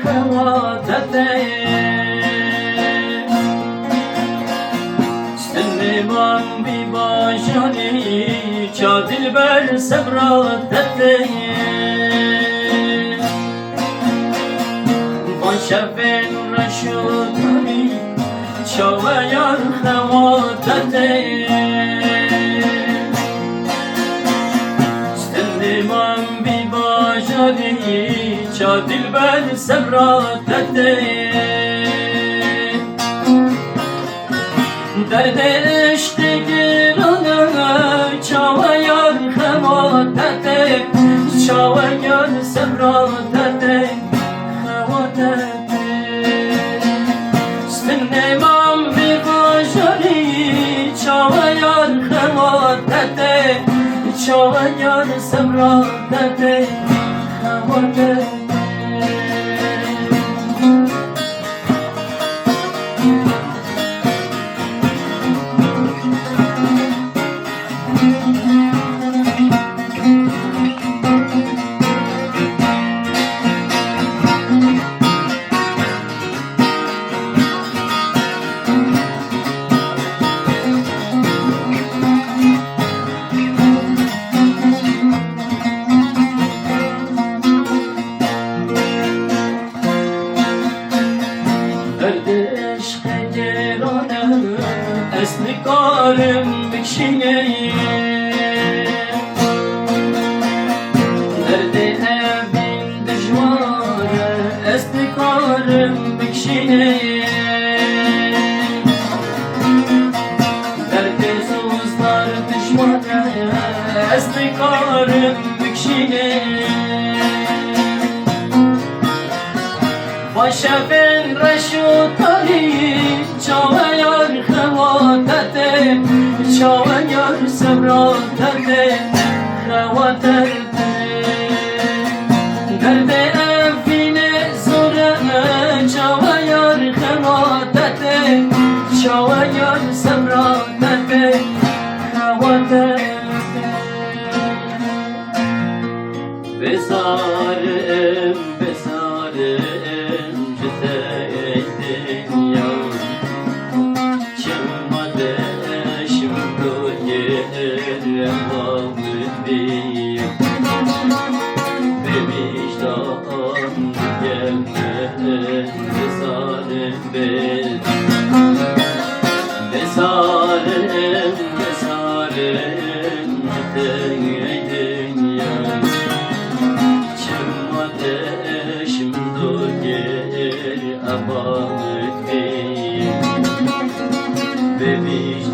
خواتته سنمان بی باشانی چا دلبر سبراتته با شبن رشدانی چا و یار خواتته سنمان بی باشانی چا دلبر سبراتته درد عشق گرانه چا و یار خواتته چا و یار سبراتته خواتته سنمان بی باشانی چا و یار خواتته چا و یار سبراتته خواتته Esnikarım bikşineyim Nerede evin düşmanı Esnikarım bikşineyim Nerede suzlar düşmanı Esnikarım bikşineyim Başa ben reşutari Çava yar خواتته چاو یار سبراتته خواتته درد افین زوره چاو یار خواتته چاو یار سبراتته خواتته بزارم بزارم جده دنیا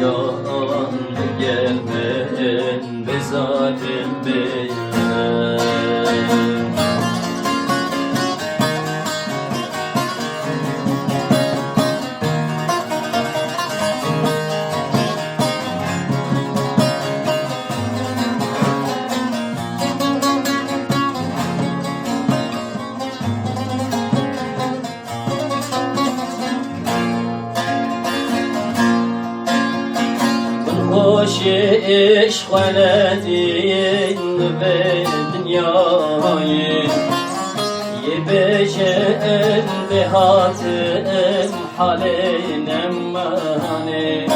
Vicdan gelmen bezalim beyler خوش عشق ولدین به دنیای یه بجن به هاتم حال نمانه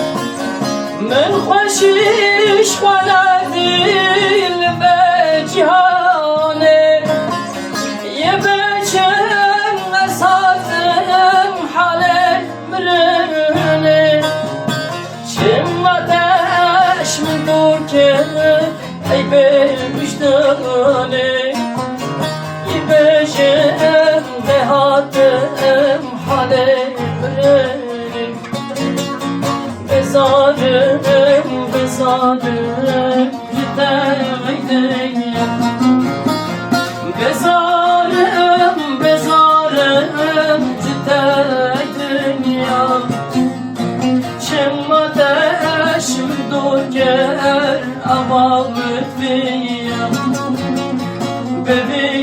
من خوش عشق ولدین به جهانه یه بجن اساتم حال مرنه من دور که ای به وجدانه یه بشم به هاتم حال برنه بزارم بزارم جدایدیم بزارم بزارم جدایدیم چمدشم دوگر avamı fiyam bebeğim